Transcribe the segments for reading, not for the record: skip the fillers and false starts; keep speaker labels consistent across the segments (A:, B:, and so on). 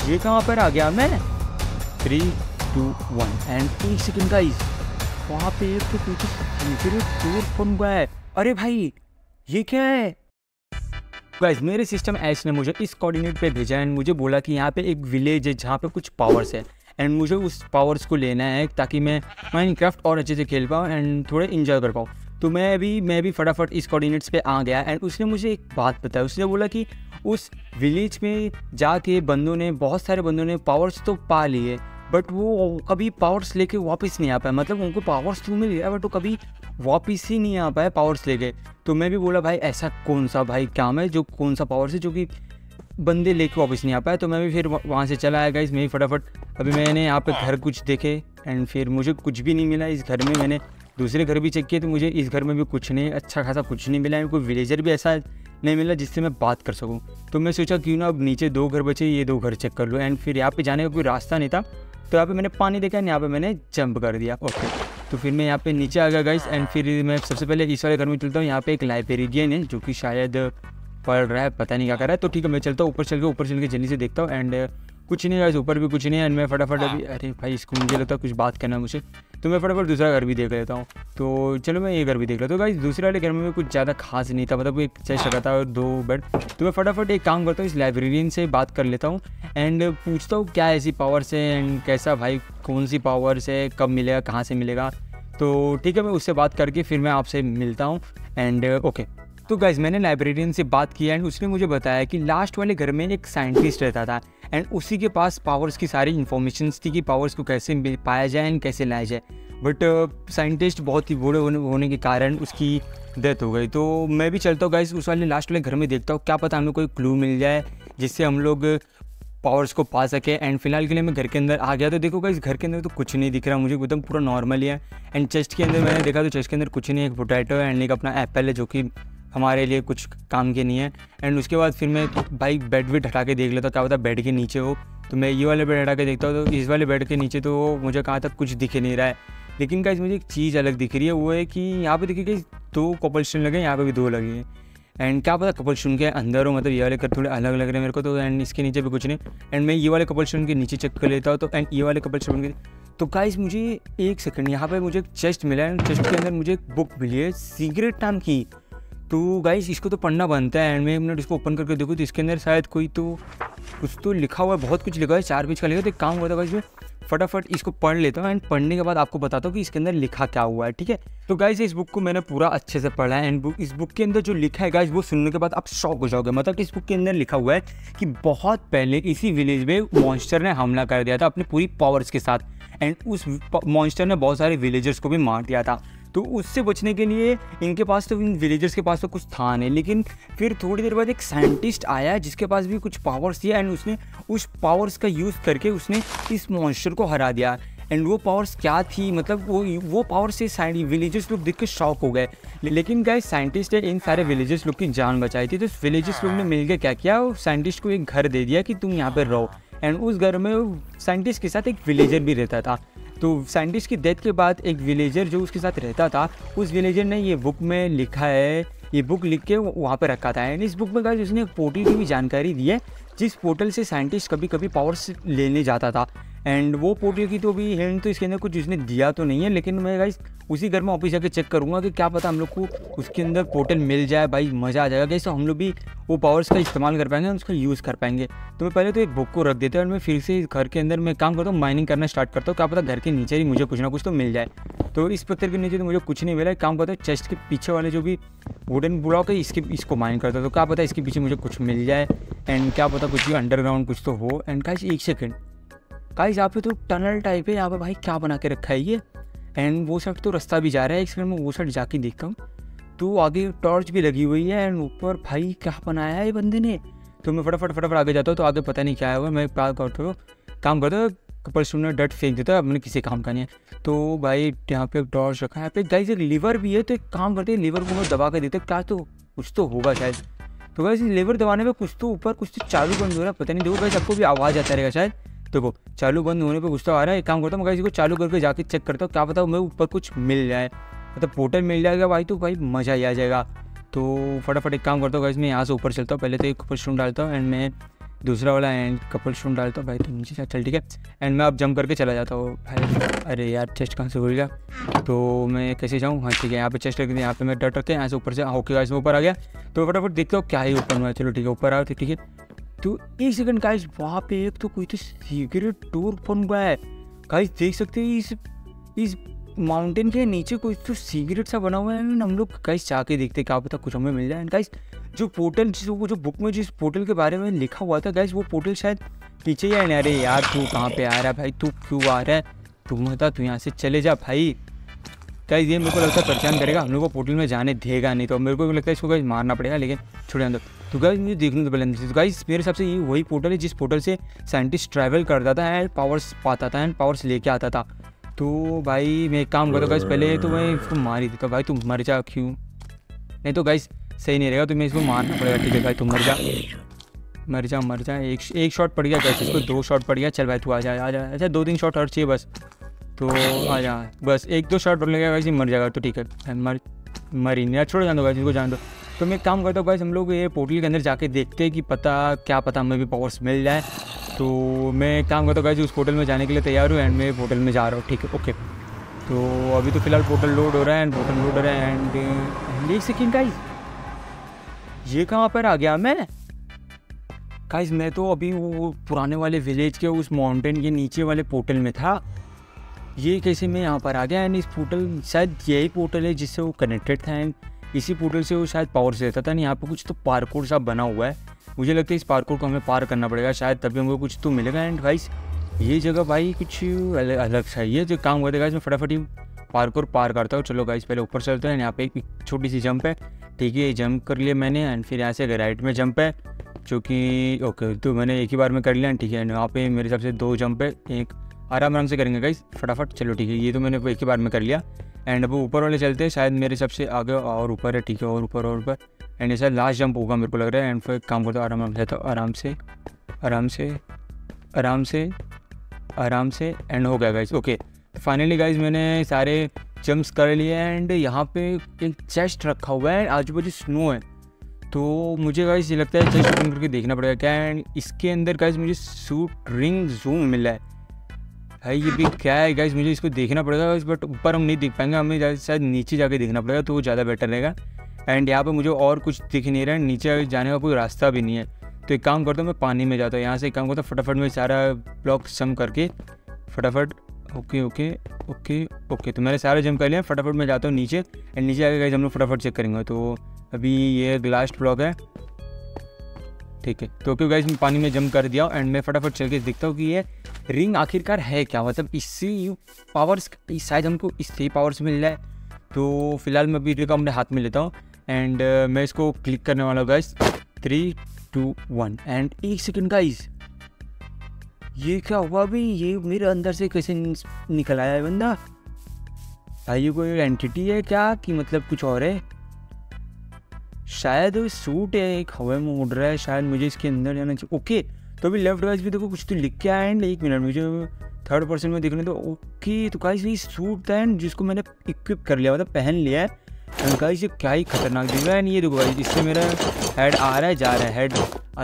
A: ये कहाँ पर आ गया मैं? 3, 2, 1 एंड 1 सेकेंड गाइस, वहाँ पे एक तो पीछे चोर फोन गया है। अरे भाई ये क्या है गाइस? मेरे सिस्टम ऐश ने मुझे इस कोऑर्डिनेट पे भेजा एंड मुझे बोला कि यहाँ पे एक विलेज है जहाँ पे कुछ पावर्स है एंड मुझे उस पावर्स को लेना है ताकि मैं माइनक्राफ्ट और अच्छे से खेल पाऊँ एंड थोड़े इंजॉय कर पाऊँ। तो मैं भी फटाफट इस कोऑर्डिनेट्स पे आ गया एंड उसने मुझे एक बात बताई। उसने बोला कि उस विलेज में जाके बहुत सारे बंदों ने पावर्स तो पा लिए बट वो कभी पावर्स लेके वापस नहीं आ पाए। मतलब उनको पावर्स तो मिल गया बट वो कभी वापस ही नहीं आ पाए पावर्स लेके। तो मैं भी बोला भाई ऐसा कौन सा भाई काम है जो कौन सा पावर्स है जो कि बंदे लेके वापस नहीं आ पाए। तो मैं भी फिर वहाँ से चला आया गाइस। मैं भी फटाफट अभी मैंने यहाँ पे घर कुछ देखे एंड फिर मुझे कुछ भी नहीं मिला इस घर में। मैंने दूसरे घर भी चेक किए तो मुझे इस घर में भी कुछ नहीं, अच्छा खासा कुछ नहीं मिला। कोई विलेजर भी ऐसा नहीं मिला जिससे मैं बात कर सकूँ। तो मैं सोचा क्यों ना अब नीचे 2 घर बचे, ये 2 घर चेक कर लूँ। एंड फिर यहाँ पे जाने का कोई रास्ता नहीं था तो यहाँ पे मैंने पानी देखा एंड यहाँ पे मैंने जंप कर दिया। ओके तो फिर मैं यहाँ पे नीचे आ गया गाइस एंड फिर मैं सबसे पहले इस वाले घर में चलता हूँ। यहाँ पे एक लाइब्रेरियन है जो कि शायद पढ़ रहा है, पता नहीं क्या कर रहा है। तो ठीक है मैं चलता हूँ ऊपर चल के जल्दी से देखता हूँ एंड कुछ नहीं गाइस, ऊपर भी कुछ नहीं है। एंड मैं फटाफट अभी अरे भाई इसको मुझे लगता है कुछ बात करना है मुझे, तो मैं फटाफट दूसरा घर भी देख लेता हूँ। तो चलो मैं ये घर भी देख लेता हूँ। गाइस दूसरे वाले घर में कुछ ज़्यादा खास नहीं था, मतलब एक चेस्ट रखा था और 2 बेड। तो मैं फटाफट एक काम करता हूँ, इस लाइब्रेरियन से बात कर लेता हूँ एंड पूछता हूँ क्या ऐसी पावर्स है एंड कैसा भाई कौन सी पावर्स है, कब मिलेगा, कहाँ से मिलेगा। तो ठीक है मैं उससे बात करके फिर मैं आपसे मिलता हूँ एंड ओके। तो गाइज मैंने लाइब्रेरियन से बात की एंड उसने मुझे बताया कि लास्ट वाले घर में एक साइंटिस्ट रहता था एंड उसी के पास पावर्स की सारी इन्फॉर्मेशन थी कि पावर्स को कैसे पाया जाए एंड कैसे लाया जाए। बट साइंटिस्ट बहुत ही बूढ़े होने के कारण उसकी डेथ हो गई। तो मैं भी चलता हूँ गाइज उस वाले लास्ट वाले घर में देखता हूँ, क्या पता हम लोग कोई क्लू मिल जाए जिससे हम लोग पावर्स को पा सके। एंड फिलहाल के लिए मैं घर के अंदर आ गया। तो देखो गाइस घर के अंदर तो कुछ नहीं दिख रहा मुझे, एकदम पूरा नॉर्मल ही है। एंड चेस्ट के अंदर मैंने देखा तो चेस्ट के अंदर कुछ नहीं है, एक पोटैटो है एंड एक अपना एप्पल है जो कि हमारे लिए कुछ काम के नहीं है। एंड उसके बाद फिर मैं भाई बेड भी हटा के देख लेता हूँ, क्या पता बेड के नीचे हो। तो मैं ये वाले बेड हटा के देखता हूँ तो इस वाले बेड के नीचे तो मुझे कहाँ तक कुछ दिख नहीं रहा है। लेकिन गाइस मुझे एक चीज़ अलग दिख रही है, वो है कि यहाँ पे देखिए गाइस 2 कपल स्टोन लगे, यहाँ पे भी 2 लगे हैं। एंड क्या पता कपल स्टोन के अंदर हो, मतलब ये वाले थोड़े अलग लग रहे हैं मेरे को तो। एंड इसके नीचे भी कुछ नहीं। एंड मैं ये वाले कपल स्टोन के नीचे चेक कर लेता हूँ तो एंड ये वाले कपल स्टोन के तो गाइस मुझे 1 सेकंड यहाँ पे मुझे एक चेस्ट मिला है। चेस्ट के अंदर मुझे एक बुक मिली है सीक्रेट नाम की। तो गाइस इसको तो पढ़ना बनता है। एंड मैं मिनट इसको ओपन करके देखूँ तो इसके अंदर शायद कोई तो कुछ तो लिखा हुआ है, बहुत कुछ लिखा है, 4 पेज का लिखा है। तो एक काम होता है गाइस मैं फटाफट इसको पढ़ लेता हूँ एंड पढ़ने के बाद आपको बताता हूँ कि इसके अंदर लिखा क्या हुआ है, ठीक है। तो गाइस इस बुक को मैंने पूरा अच्छे से पढ़ा है एंड इस बुक के अंदर जो लिखा है गाइस वो सुनने के बाद आप शॉक हो जाओगे। मतलब कि इस बुक के अंदर लिखा हुआ है कि बहुत पहले इसी विलेज में मॉन्स्टर ने हमला कर दिया था अपनी पूरी पावर्स के साथ एंड उस मॉन्स्टर ने बहुत सारे विलेजर्स को भी मार दिया था। तो उससे बचने के लिए इनके पास तो इन विलेजर्स के पास तो कुछ था नहीं। लेकिन फिर थोड़ी देर बाद एक साइंटिस्ट आया जिसके पास भी कुछ पावर्स थी एंड उसने उस पावर्स का यूज़ करके उसने इस मॉन्स्टर को हरा दिया। एंड वो पावर्स क्या थी, मतलब वो पावर से विलेजर्स लोग देख के शॉक हो गए। लेकिन गाइस साइंटिस्ट ने इन सारे विलेजर्स लोग की जान बचाई थी। तो विलेजर्स लोग ने मिलकर क्या किया, साइंटिस्ट को एक घर दे दिया कि तुम यहाँ पर रहो। एंड उस घर में साइंटिस्ट के साथ एक विलेजर भी रहता था। तो साइंटिस्ट की डेथ के बाद एक विलेजर जो उसके साथ रहता था, उस विलेजर ने ये बुक में लिखा है, ये बुक लिख के वहाँ पे रखा था। एंड इस बुक में गाइस उसने एक पोर्टल की भी जानकारी दी है जिस पोर्टल से साइंटिस्ट कभी कभी पावर्स लेने जाता था। एंड वो पोर्टल की तो भी हिंट तो इसके अंदर कुछ उसने दिया तो नहीं है, लेकिन मैं गाइस उसी घर में ऑफिस जाके चेक करूँगा कि क्या पता हम लोग को उसके अंदर पोर्टल मिल जाए। भाई मज़ा आ जाएगा गाइस, तो हम लोग भी वो पावर्स का इस्तेमाल कर पाएंगे, उसका यूज़ कर पाएंगे। तो मैं पहले तो एक बुक को रख देता हूँ और मैं फिर से घर के अंदर मैं काम करता हूँ, माइनिंग करना स्टार्ट करता हूँ। क्या पता घर के नीचे ही मुझे कुछ ना कुछ तो मिल जाए। तो इस पत्थर के नीचे तो मुझे कुछ नहीं मिला। काम करता है चेस्ट के पीछे वाले जो भी वुडन ब्लॉक है इसको माइन करता है। तो क्या पता इसके पीछे मुझे कुछ मिल जाए एंड क्या पता कुछ भी अंडरग्राउंड कुछ तो हो। एंड गाइस 1 सेकंड गाइस यहाँ पे तो टनल टाइप है, यहाँ पे भाई क्या बना के रखा है ये। एंड वो साइड तो रास्ता भी जा रहा है, एक सेकंड में वो साइड जाके देखता हूँ तो आगे टॉर्च भी लगी हुई है एंड ऊपर भाई क्या बनाया है ये बंदे ने। तो मैं फटाफट आगे जाता हूँ तो आगे पता नहीं क्या है। मैं काम करता हूँ कपल स्टोन में डट फेंक देता है, अपने किसी काम का नहीं है। तो भाई यहाँ पे टॉर्च रखा है, यहाँ पे गाइस एक लीवर भी है। तो एक काम करते हैं लीवर को मैं दबा के देते, क्या तो कुछ तो होगा शायद। तो गाइस लीवर दबाने में कुछ तो ऊपर कुछ तो चालू बंद हो रहा है, पता नहीं। देखो गाइस आपको भी आवाज़ आता रहेगा शायद। देखो चालू बंद होने पे कुछ तो आ रहा है। एक काम करता हूँ मैं इसको चालू करके जाके चेक करता हूँ, क्या पता मैं ऊपर कुछ मिल जाए, मतलब पोर्टल मिल जाएगा भाई तो भाई मज़ा ही आ जाएगा। तो फटाफट एक काम करता हूँ गाइस मैं यहाँ से ऊपर चलता हूँ। पहले तो एक ऊपर स्टोन डालता हूँ एंड मैं दूसरा वाला एंड कपल स्टोन डालता हूँ भाई, तो नीचे से चल ठीक है। एंड मैं अब जंप करके चला जाता हूँ भाई। अरे यार चेस्ट कहाँ से भूल गया, तो मैं कैसे जाऊँ? हाँ ठीक है, यहाँ पे चेस्ट रख दिया, यहाँ पे मैं डट रखे यहाँ से ऊपर से। ओके गाइस मैं ऊपर आ गया, तो फटाफट देखता हूँ क्या ही ऊपर में। चलो ठीक है ऊपर आओ ठीक है। तो एक सेकंड गाइस, वहाँ पे एक तो कोई तो सीक्रेट टूर बन गया है गाइस, देख सकते हैं इस माउंटेन के नीचे कोई तो सीक्रेट सा बना हुआ है। हम लोग गाइस जाके देखते क्या पता कुछ हमें मिल जाए। गाइस जो पोर्टल जो बुक में जिस पोर्टल के बारे में लिखा हुआ था गाइस, वो पोर्टल शायद पीछे ही है। अरे यार तू कहाँ पे आ रहा है भाई, तू क्यों आ रहा है? तू बता, तू यहाँ से चले जा भाई। गाइस ये मेरे को लगता है परेशान करेगा, हम लोग को पोर्टल में जाने देगा नहीं, तो मेरे को लगता है इसको गाइस मारना पड़ेगा, लेकिन छोड़ दो। तो गाइस मुझे देखने तो पहले तो गाइस मेरे हिसाब से ये वही पोर्टल है जिस पोर्टल से साइंटिस्ट ट्रैवल करता था एंड पावर्स पाता था एंड पावर्स लेके आता था। तो भाई मैं एक काम करता हूँ गाइस, पहले तो मैं इसको मार ही देता हूँ। भाई तुम मर जा, क्यों? नहीं तो गाइस सही नहीं रहेगा, तो मैं इसको मारना पड़ेगा। ठीक है भाई तुम मर जा मर जा मर जा। एक शॉट पड़ गया गाइस, इसको 2 शॉट पड़ गया। चल भाई तू आ जा। अच्छा 2-3 शॉट और चाहिए बस, तो आ जा बस, 1-2 शॉट और लगेगा गाइस, मर जाएगा। तो ठीक है मर ही नहीं, छोड़ जान दो गाइस, इसको जान दो। तो मैं एक काम करता हूँ गाइस, हम लोग ये पोर्टल के अंदर जाके देखते हैं कि क्या पता हमें भी पावर्स मिल जाए। तो मैं एक काम करता हूँ गाइस, उस पोर्टल में जाने के लिए तैयार हूँ एंड मैं पोर्टल में जा रहा हूँ। ठीक है ओके। तो अभी तो फिलहाल पोर्टल लोड हो रहा है एंड एक सेकेंड गाइस, ये कहाँ पर आ गया मैं? गाइस मैं तो अभी वो पुराने वाले विलेज के उस माउंटेन के नीचे वाले पोर्टल में था। ये कैसे मैं यहाँ पर आ गया? एंड इस पोर्टल शायद यही पोर्टल है जिससे वो कनेक्टेड था एंड इसी पोर्टल से वो शायद पावर से देता था। नहीं यहाँ पर कुछ तो पार्कोर सा बना हुआ है, मुझे लगता है इस पार्कोर को हमें पार करना पड़ेगा शायद, तभी हमको कुछ तो मिलेगा। एंड गाइस ये जगह भाई कुछ अलग सा ये जो काम करते गाइस, मैं फटाफट ही पार्कोर पार करता हूँ। चलो गाइस पहले ऊपर चलते हैं। यहाँ पे एक छोटी सी जंप है, ठीक है ये जंप कर लिया मैंने। एंड फिर यहाँ से राइट में जंप है, जो कि ओके तो मैंने एक ही बार में कर लिया। ठीक है यहाँ पे मेरे हिसाब से 2 जंप है, एक आराम से करेंगे गाइस फटाफट। चलो ठीक है ये तो मैंने एक ही बार में कर लिया। एंड अब ऊपर वाले चलते हैं, शायद मेरे हिसाब से आगे और ऊपर है। ठीक है और ऊपर एंड ऐसा लास्ट जंप होगा मेरे को लग रहा है। एंड फिर काम करता हूँ आराम से एंड हो गया गाइस। ओके फाइनली गाइस मैंने सारे जंप्स कर लिए एंड यहाँ पे एक चेस्ट रखा हुआ है, आजू बाजू स्नो है। तो मुझे गाइस ये लगता है चेस्ट ओपन करके देखना पड़ेगा क्या। एंड इसके अंदर गाइस मुझे सूट रिंग जूम मिला है भाई, ये भी क्या है गाइस, मुझे इसको देखना पड़ेगा गाइस, बट ऊपर हम नहीं देख पाएंगे, हमें शायद नीचे जाके देखना पड़ेगा, तो वो ज़्यादा बेटर रहेगा। एंड यहाँ पे मुझे और कुछ दिख नहीं रहा है, नीचे जाने का कोई रास्ता भी नहीं है। तो एक काम करता हूँ मैं पानी में जाता हूँ, यहाँ से एक काम करता हूँ फटाफट में सारा ब्लॉक जंप करके फटाफट। ओके तो मैंने सारे जंप कर लिया, फटाफट मैं जाता हूँ नीचे। एंड नीचे आके गाइस हम लोग फटाफट चेक करेंगे। तो अभी ये लास्ट ब्लॉक है, ठीक है। तो क्यों गाइस मैं पानी में जंप कर दिया एंड मैं फटाफट चल के देखता हूँ कि ये रिंग आखिरकार है क्या, मतलब इससे पावर्स शायद हमको इससे पावर्स मिल रहा है। तो फिलहाल मैं अभी रिंग को अपने हाथ में लेता हूँ एंड मैं इसको क्लिक करने वाला हूँ गाइस। 3, 2, 1 एंड 1 सेकेंड गाइस, ये क्या हुआ अभी? ये मेरे अंदर से कैसे निकल आया है बंदा? भाई ये कोई एंटिटी है क्या कि मतलब कुछ और है? शायद सूट है, एक हवा में उड़ रहा है, शायद मुझे इसके अंदर जाना चाहिए। ओके तो अभी लेफ्ट गाइस भी देखो कुछ तो लिख के आया एंड 1 मिनट मुझे 3rd पर्सन में देखने दो। ओके तो गाइस ये सूट था एंड जिसको मैंने इक्विप कर लिया, मतलब पहन लिया है। एंड गाइस ये क्या ही खतरनाक दिख रहा है। एंड ये देखो गाइस इससे मेरा हेड आ रहा है जा रहा है, हेड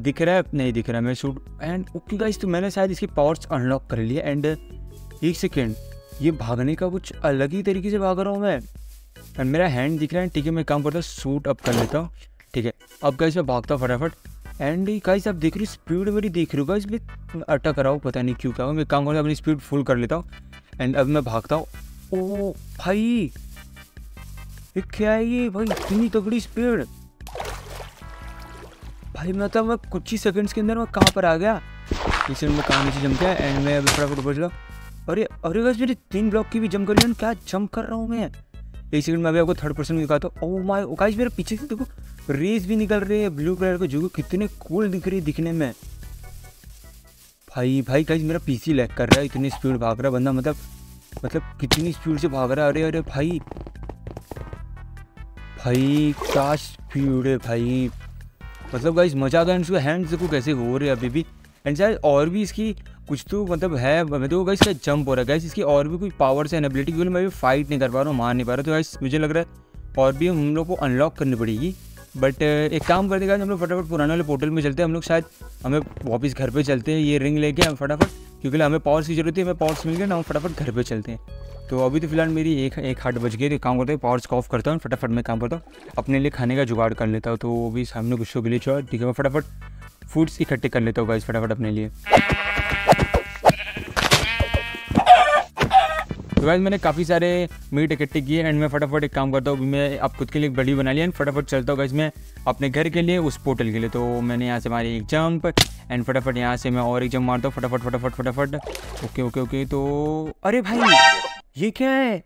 A: दिख रहा है नहीं दिख रहा है, मैं सूट एंड ओके गाइस तो मैंने शायद इसकी पावर्स अनलॉक कर लिया। एंड 1 सेकेंड, ये भागने का कुछ अलग ही तरीके से भाग रहा हूँ मैं एंड मेरा हैंड दिख रहा है। ठीक है मैं काम करता हूँ सूट अप कर लेता हूँ, ठीक है। अब गाइस मैं भागता हूँ फटाफट एंड गाइस आप देख रहे हो स्पीड मेरी देख रहे हो गाइस, मैं अटक रहा हूँ पता नहीं क्यों क्या हुआ। मैं काम करता हूँ अपनी स्पीड फुल कर लेता हूँ एंड अब मैं भागता हूँ। ओ भाई ये क्या है ये भाई, इतनी तगड़ी स्पीड भाई, मतलब मैं कुछ ही सेकंड्स के अंदर मैं कहाँ पर आ गया। इसे मैं कहाँ नीचे जम गया एंड मैं अभी फटाफट ऊपर चला। अरे गाइस मेरे 3 ब्लॉक की भी जंप कर लिया, क्या जंप कर रहा हूँ मैं। 1 सेकंड में अभी आपको 3rd पर्सन में दिखाता हूँ। ओह माय गाइस मेरे पीछे से देखो रेस भी निकल रही है ब्लू कलर के, जो कितने कूल दिख रही है दिखने में। भाई गाइस मेरा पीसी लैग कर रहा है, इतनी स्पीड भाग रहा है बंदा, मतलब कितनी स्पीड से भाग रहा है। अरे भाई क्या स्पीड है भाई, मतलब गाइस मजा आ गया। इसको हैंड्स देखो कैसे हो रहे हैं अभी भी। एंड शायद और भी इसकी कुछ तो मतलब है, मैं तो गाइस का जंप हो रहा है गाइस, इसकी और भी कोई पावर्स एंड एबिलिटी, मैं भी फाइट नहीं कर पा रहा हूँ, मार नहीं पा रहा। तो गाइस मुझे लग रहा है और भी हम लोग को अनलॉक करनी पड़ेगी। बट एक काम करते हैं, हम लोग फटाफट पुराने वाले पोर्टल में चलते हैं। हम लोग शायद हमें वापस घर पे चलते हैं, ये रिंग लेके हम फटाफट, क्योंकि हमें पावर्स की जरूरत है। हमें पावर्स मिल गए ना, हम फटाफट घर पे चलते हैं। तो अभी तो फिलहाल मेरी एक 8 बज गई। तो काम करते हैं, पावर्स को ऑफ करता हूँ, फटाफट मैं काम करता हूँ, अपने लिए खाने का जुगाड़ कर लेता हूँ। तो अभी सामने कुछ तो ग्लिच हुआ, ठीक है, मैं फटाफट फूड्स इकट्ठे कर लेता हूँ गाइस, फटाफट अपने लिए। तो गाइस मैंने काफ़ी सारे मीट इकट्ठे किए एंड मैं फटाफट एक काम करता हूँ, मैं अब खुद के लिए एक बड़ी बना लिया एंड फटाफट चलता हूँ गाइस मैं अपने घर के लिए, उस पोर्टल के लिए। तो मैंने यहाँ से मारी एक जंप एंड फटाफट यहाँ से मैं और एक जंप मारता हूँ, फटाफट फटाफट फटाफट। Okay okay okay. तो अरे भाई ये क्या है?